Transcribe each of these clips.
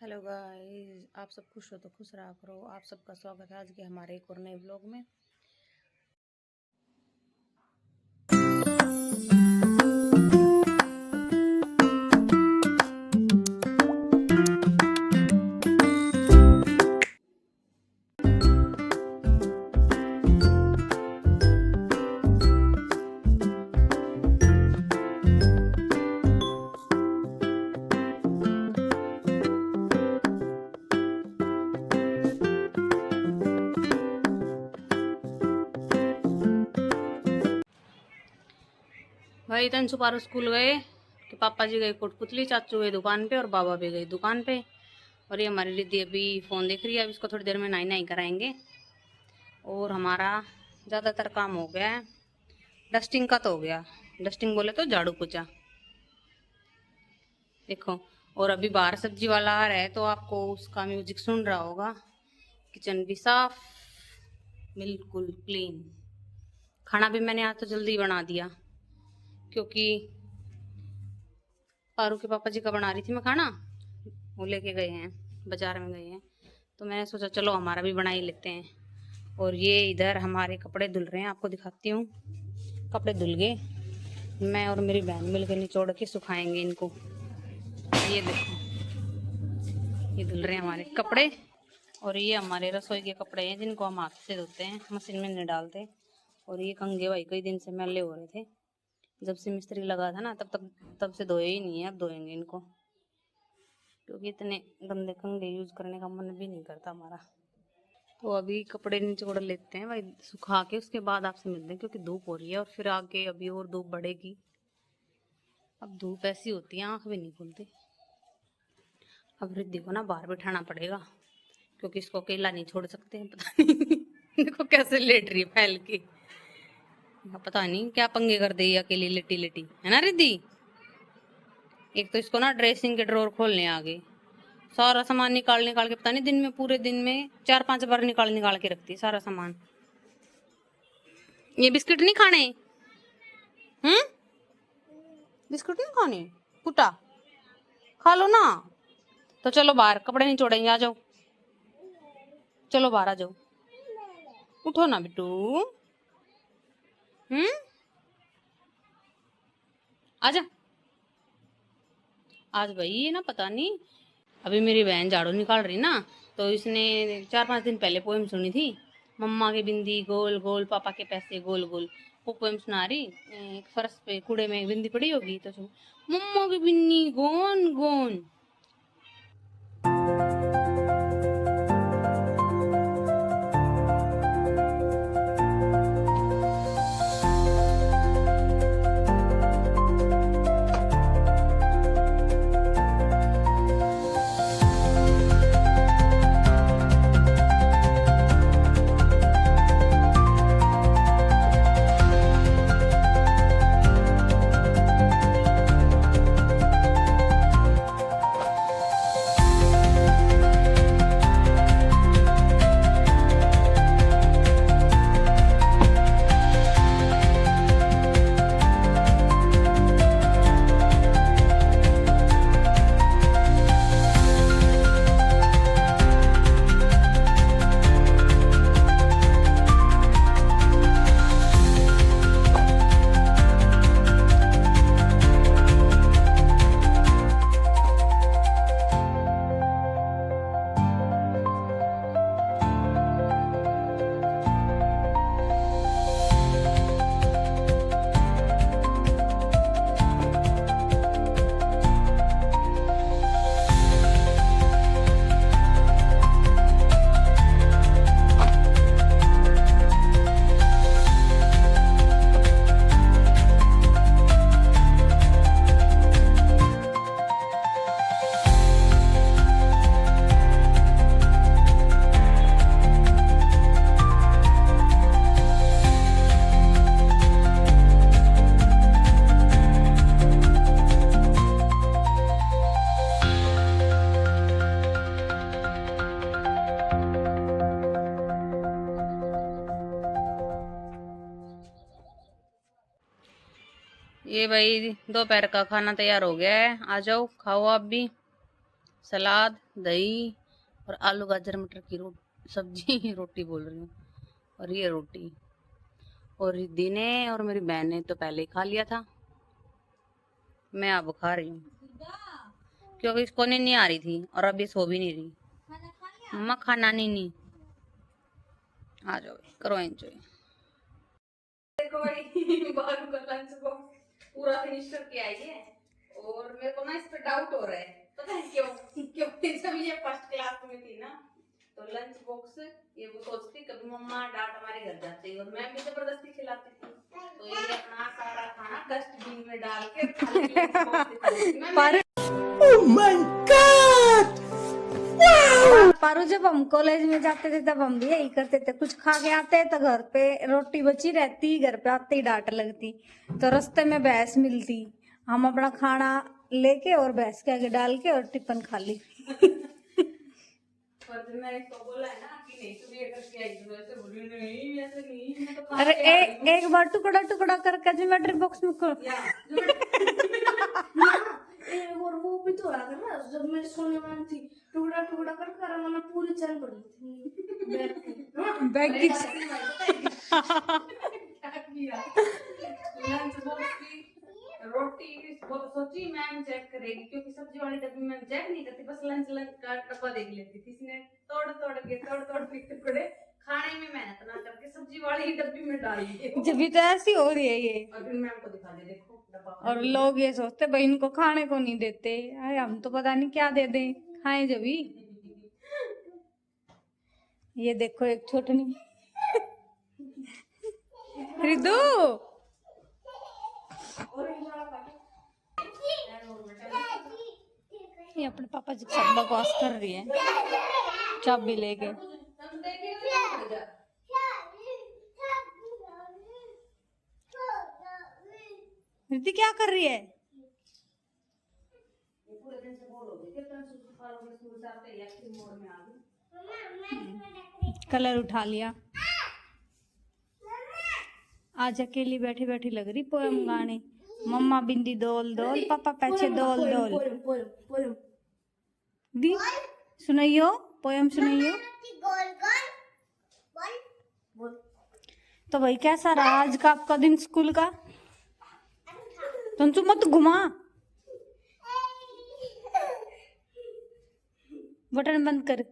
Hello guys, आप सब खुश हो तो खुश रहा करो। आप सबका स्वागत है आज के हमारे एक और नए व्लॉग में। भाई तन सुपारो स्कूल गए कि पापा जी गए कोटपुतली, चाचू गए दुकान पे और बाबा भी गए दुकान पे। और ये हमारी रिद्धि अभी फ़ोन देख रही है। अब इसको थोड़ी देर में नाई नाई कराएंगे और हमारा ज़्यादातर काम हो गया है। डस्टिंग का तो हो गया, डस्टिंग बोले तो झाड़ू पोछा देखो। और अभी बाहर सब्जी वाला आ रहा है तो आपको उसका म्यूजिक सुन रहा होगा। किचन भी साफ, बिल्कुल क्लीन। खाना भी मैंने आज तो जल्दी बना दिया क्योंकि पारू के पापा जी का बना रही थी मैं खाना। वो लेके गए हैं, बाजार में गए हैं, तो मैंने सोचा चलो हमारा भी बना ही लेते हैं। और ये इधर हमारे कपड़े धुल रहे हैं, आपको दिखाती हूँ। कपड़े धुल गए, मैं और मेरी बहन मिलकर निचोड़ के सुखाएंगे इनको। ये देखो, ये धुल रहे हैं हमारे कपड़े। और ये हमारे रसोई के कपड़े हैं जिनको हम हाथ से धोते हैं, मशीन में नहीं डालते। और ये कंगे भाई कई दिन से मैले हो रहे थे, जब से मिस्त्री लगा था ना तब से धोए ही नहीं है। अब धोएंगे इनको क्योंकि इतने गंदे कंगे यूज करने का मन भी नहीं करता हमारा। तो अभी कपड़े निचोड़ लेते हैं भाई सुखा के, उसके बाद आपसे मिलते हैं क्योंकि धूप हो रही है और फिर आगे अभी और धूप बढ़ेगी। अब धूप ऐसी होती है आंख भी नहीं खुलती। अब रिद्धि को ना बाहर बिठाना पड़ेगा क्योंकि इसको अकेला नहीं छोड़ सकते हैं। पता नहीं देखो कैसे लेट रही है फैल के। पता नहीं क्या पंगे कर दे अकेली लेटी लेटी, है ना रिद्धि। एक तो इसको ना ड्रेसिंग के ड्रॉर खोलने आ गए, सारा सामान निकाल निकाल के, पता नहीं दिन में पूरे दिन में 4-5 बार निकाल निकाल के रखती है सारा सामान। ये बिस्किट नहीं खाने, बिस्कुट नहीं खाने पुटा, खा लो ना। तो चलो बाहर कपड़े नहीं छोड़ेंगे, आ जाओ, चलो बाहर आ जाओ। उठो ना बिट्टू। आजा। आज भाई ये ना पता नहीं, अभी मेरी बहन झाड़ू निकाल रही ना, तो इसने 4-5 दिन पहले पोएम सुनी थी। मम्मा के बिंदी गोल गोल, पापा के पैसे गोल गोल। वो पोएम सुना रही। एक फर्श पे कूड़े में बिंदी पड़ी होगी तो मम्मा की बिन्नी गोन गोन। ये भाई दोपहर का खाना तैयार हो गया है, आ जाओ खाओ आप भी। सलाद, दही और आलू गाजर मटर की सब्जी रोटी बोल रही हूँ। और ये रोटी, और दीदी ने और मेरी बहन ने तो पहले ही खा लिया था, मैं अब खा रही हूँ क्योंकि इसको नहीं आ रही थी और अब ये सो भी नहीं रही। मम्मा खाना नहीं। आ जाओ करो एंजॉय। देखो भाई बालू का लंच बॉक्स पूरा फिनिश करके आई है और मेरे को ना इस पे डाउट हो रहा है, पता है क्यों? क्योंकि जब ये फर्स्ट क्लास में थी ना तो लंच बॉक्स ये वो सोचती कभी मम्मा डांट हमारे घर जाती और मैं भी जबरदस्ती खिलाती थी, तो ये अपना सारा खाना डस्टबिन में डाल के खाली लंच बॉक्स दिखाती थी। Oh my God! पारू जब हम कॉलेज में जाते थे तब हम भी यही करते थे, कुछ खा के आते तो घर पे रोटी बची रहती, घर पे आते ही डांट लगती, तो रास्ते में भैंस मिलती, हम अपना खाना लेके और भैंस के आगे डाल के और टिफिन खा ली। मैंने इसको बोला है ना कि नहीं तुम ये करके आई, तो ऐसे बोली नहीं ऐसे नहीं, मैं तो खा के आ रही हूं। अरे एक बार टुकड़ा टुकड़ा करके ज्योमेट्री बॉक्स में और वो भी तो रहा था ना जब मैं सोने वाली थी, टुकड़ा टुकड़ा कर कर मैंने पूरी चल पड़ी थी बैग की लंच बॉक्स की रोटी सोची मैम चेक करेगी क्योंकि सब्जी वाली डब्बी में चेक नहीं करती, बस लंच का डब्बा देख लेती थी। इसने तोड़ के टुकड़े खाने में मेहनत ना करके सब्जी वाली डब्बी में डाल दिए। जब भी तो ऐसी हो रही है ये, और फिर मैम को दिखा दे देखो डब्बा, और लोग ये सोचते भाई इनको खाने को नहीं देते, अरे हम तो पता नहीं क्या दे दें खाएं जब भी। ये देखो एक छोटनी रिदू ये अपने पापा जी के साथ बकवास कर रही है चाबी लेके। रिद्धि क्या कर रही है? कलर उठा लिया, आज अकेली बैठी बैठी लग रही पोयम गाने, मम्मा बिंदी दोल दोल पापा पैचे दोल दोल। दी सुनाइयो पोयम सुनाइयो। तो भाई कैसा रहा आज का आपका दिन स्कूल का? तुम मत घुमा, बटन बंद कर।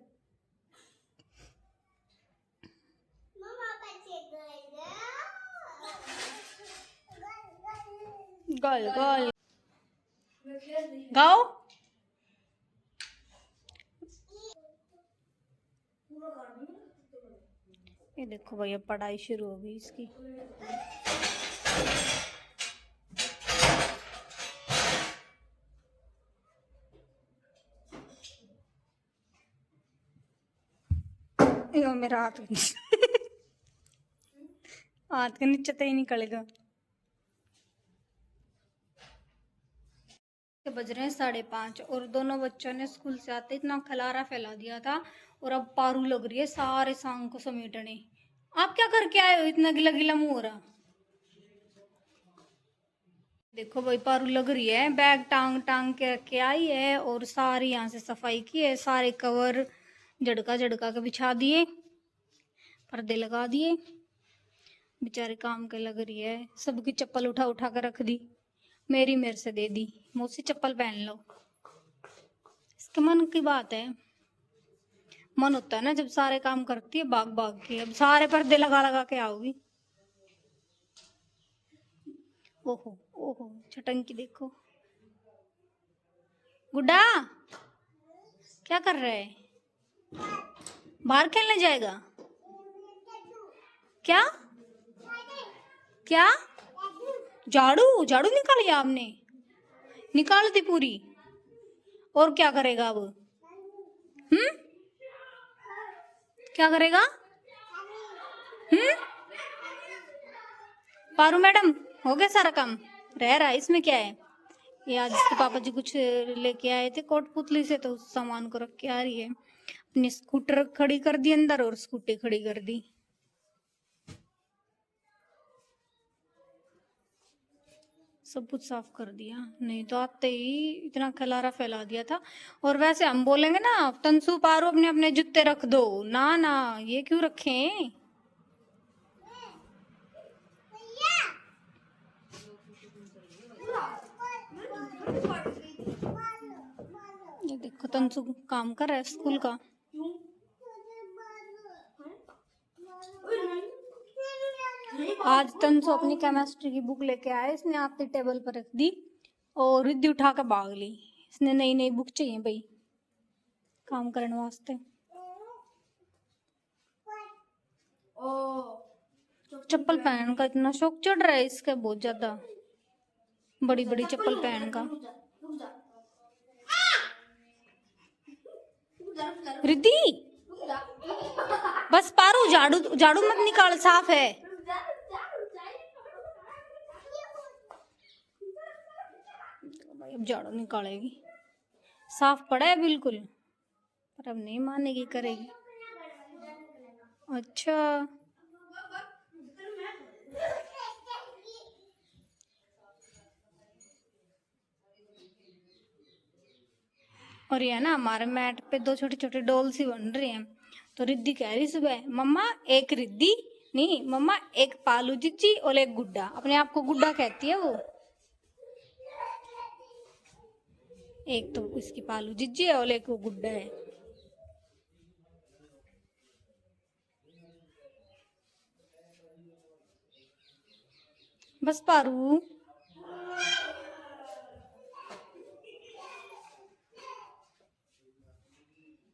गोल गोल गाओ। ये देखो भैया पढ़ाई शुरू हो गई इसकी। यो मेरा हाथ हाथ के नीचे तो ही निकलेगा। बज रहे हैं 5:30 और दोनों बच्चों ने स्कूल से आते इतना खलारा फैला दिया था और अब पारू लग रही है सारे सांग को समेटने। आप क्या करके आए हो इतना गिला गिला मुंह हो रहा? देखो भाई पारू लग रही है बैग टांग टांग के रख के आई है और सारी यहाँ से सफाई की है, सारे कवर झड़का झड़का के बिछा दिए, पर्दे लगा दिए, बेचारे काम के लग रही है। सबकी चप्पल उठा उठा कर रख दी, मेरी मेरे से दे दी, मुझसे चप्पल पहन लो। इसके मन की बात है, मन होता है ना जब सारे काम करती है भाग भाग के, अब सारे पर्दे लगा लगा के आओगी। ओहो ओहो छटंकी देखो। गुड्डा क्या कर रहा है? बाहर खेलने जाएगा क्या? क्या झाड़ू झाड़ू निकाली आपने? निकाल दी पूरी, और क्या करेगा अब? क्या करेगा? पारू मैडम हो गया सारा काम, रह रहा है इसमें क्या है? ये आज इसके पापा जी कुछ लेके आए थे कोटपुतली से, तो उस सामान को रख के आ रही है। अपनी स्कूटर खड़ी कर दी अंदर और स्कूटी खड़ी कर दी। सब कुछ साफ कर दिया, नहीं तो आते ही इतना खलारा फैला दिया था। और वैसे हम बोलेंगे ना तंसु पारो अपने अपने जूते रख दो, ना ना ये क्यों रखें। ये देखो तंसु काम कर रहा है स्कूल का। आज तंसु अपनी केमिस्ट्री की बुक लेके आया, इसने आते टेबल पर रख दी और रिद्धि उठा के भाग ली। इसने नई नई बुक चाहिए भाई काम करने वास्ते। चप्पल पहन का इतना शौक चढ़ रहा है इसका, बहुत ज्यादा बड़ी बड़ी चप्पल पहन का। रिद्धि बस पारू, झाड़ू झाड़ू मत निकाल, साफ है। भाई अब झाड़ू निकालेगी, साफ पड़ा है बिल्कुल, पर अब नहीं मानेगी, करेगी। अच्छा और ये ना हमारे मैट पे दो छोटे छोटे डॉल सी बन रही हैं। तो रिद्धि कह रही सुबह, मम्मा एक रिद्धि नहीं, मम्मा एक पालू जिज्जी और एक गुड्डा। अपने आप को गुड्डा कहती है वो। एक तो इसकी पालू जिज्जी है और एक वो गुड्डा है। बस पारू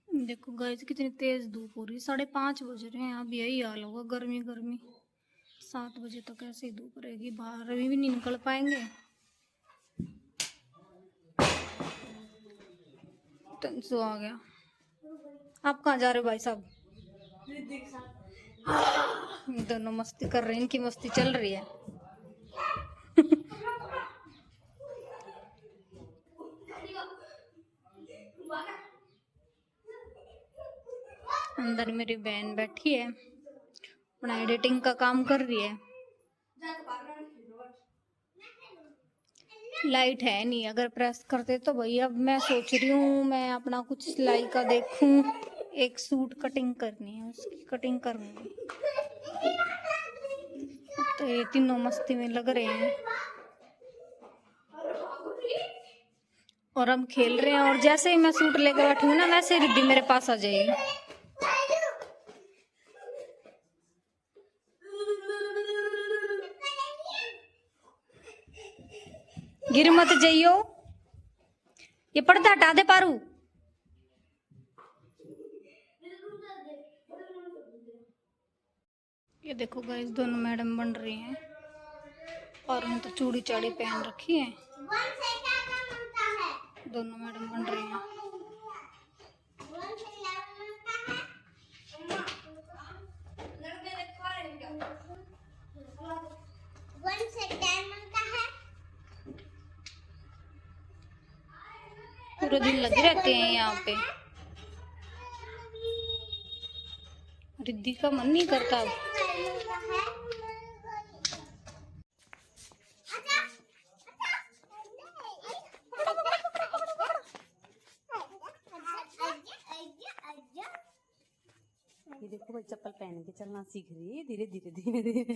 देखो गाइस कितनी तेज धूप हो रही है, 5:30 बज रहे हैं। अब यही हाल होगा, गर्मी गर्मी। 7 बजे तक ऐसे ही धूप रहेगी, बाहर अभी भी नहीं निकल पाएंगे। तंसु आ गया। आप कहाँ जा रहे हो भाई साहब? दोनों मस्ती कर रहे हैं, इनकी मस्ती चल रही है। अंदर मेरी बहन बैठी है, अपना एडिटिंग का काम कर रही है। लाइट है नहीं, अगर प्रेस करते तो भाई। अब मैं सोच रही हूँ मैं अपना कुछ सिलाई का देखूं, एक सूट कटिंग करनी है, उसकी कटिंग करूंगी। तो ये तीनों मस्ती में लग रहे हैं और हम खेल रहे हैं। और जैसे ही मैं सूट लेकर बैठूंगी ना, वैसे रिद्धि मेरे पास आ जाएगी। गिर मत जाइयो, ये पर्दा हटा दे पारू। ये देखो गाइस दोनों मैडम बन रही हैं और उन्होंने तो चूड़ी चाड़ी पहन रखी है। दोनों मैडम बन रही हैं। पूरे दिन लगे रहते हैं यहाँ पे। रिद्धि का मन नहीं करता अब। ये देखो भाई चप्पल पहन के चलना सीख रही है धीरे धीरे धीरे धीरे,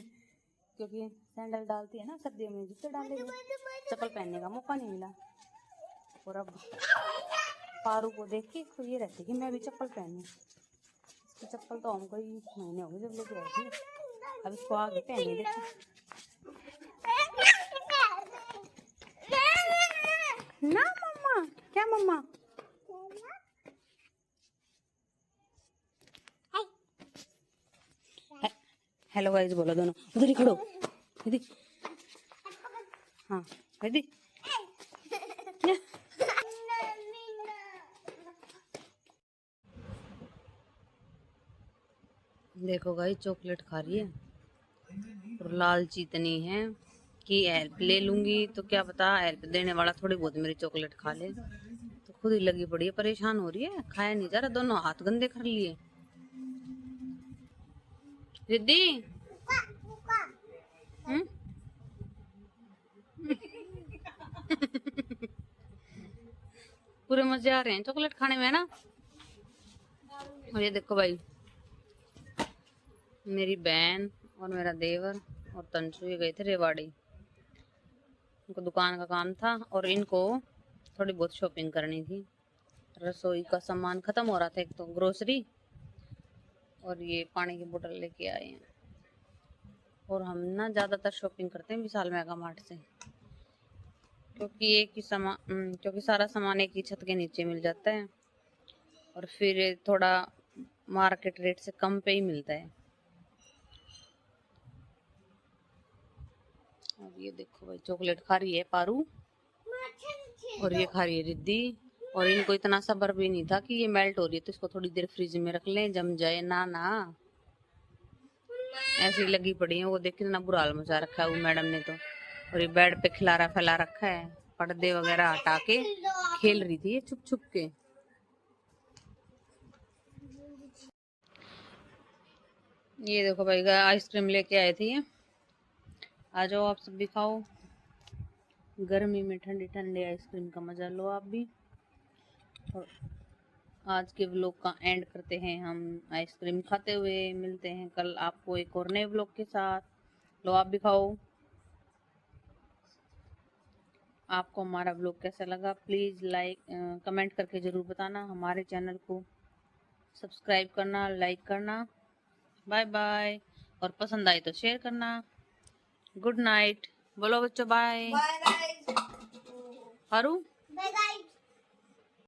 क्योंकि सैंडल डालती है ना सर्दियों में, जूते डाले चप्पल पहनने का मौका नहीं मिला। और अब पारू को देख के तो ये रहती कि मैं भी चप्पल पहनूं। इसकी चप्पल तो हमको ही महीने हो गए जब लेके आई थी, अब इसको आगे पहने देखो। ना मम्मा, क्या मम्मा? हेलो गाइस बोलो दोनों, उधर ही खड़ो दीदी। हाँ दीदी देखो गाइस चॉकलेट खा रही है और लालची इतनी है कि हेल्प ले लूंगी तो क्या पता हेल्प देने वाला थोड़ी बहुत मेरी चॉकलेट खा ले। तो खुद ही लगी पड़ी है, परेशान हो रही है, खाया नहीं जा रहा, दोनों हाथ गंदे कर लिए। रिद्धि पूरे मजे आ रहे हैं चॉकलेट खाने में, है ना। और ये देखो भाई, मेरी बहन और मेरा देवर और तंशु ये गए थे रेवाड़ी। इनको दुकान का काम था और इनको थोड़ी बहुत शॉपिंग करनी थी। रसोई का सामान खत्म हो रहा था, एक तो ग्रोसरी, और ये पानी की बोतल लेके आए हैं। और हम ना ज़्यादातर शॉपिंग करते हैं विशाल मेगा मार्ट से, क्योंकि एक ही सामान, क्योंकि सारा सामान एक ही छत के नीचे मिल जाता है और फिर थोड़ा मार्केट रेट से कम पे ही मिलता है। और ये देखो भाई, चॉकलेट खा रही है पारू और ये खा रही है रिद्धि। और इनको इतना सब्र भी नहीं था कि ये मेल्ट हो रही है तो इसको थोड़ी देर फ्रिज में रख लें, जम जाए ना। ना ऐसी लगी पड़ी है। वो देख कितना बुरा हाल मचा रखा है वो मैडम ने तो। और ये बेड पे खिलारा फैला रखा है, पर्दे वगैरह हटा के खेल रही थी ये छुप छुप के। ये देखो भाई, आइसक्रीम लेके आए थे ये। आ जाओ आप सब भी खाओ, गर्मी में ठंडी ठंडी आइसक्रीम का मजा लो आप भी। और आज के व्लॉग का एंड करते हैं हम आइसक्रीम खाते हुए। मिलते हैं कल आपको एक और नए व्लॉग के साथ। लो आप भी खाओ। आपको हमारा व्लॉग कैसा लगा प्लीज़ कमेंट करके ज़रूर बताना। हमारे चैनल को सब्सक्राइब करना, लाइक करना। Bye bye. और पसंद आए तो शेयर करना। गुड नाइट बोलो बच्चों, बाय। Bye guys. हारू।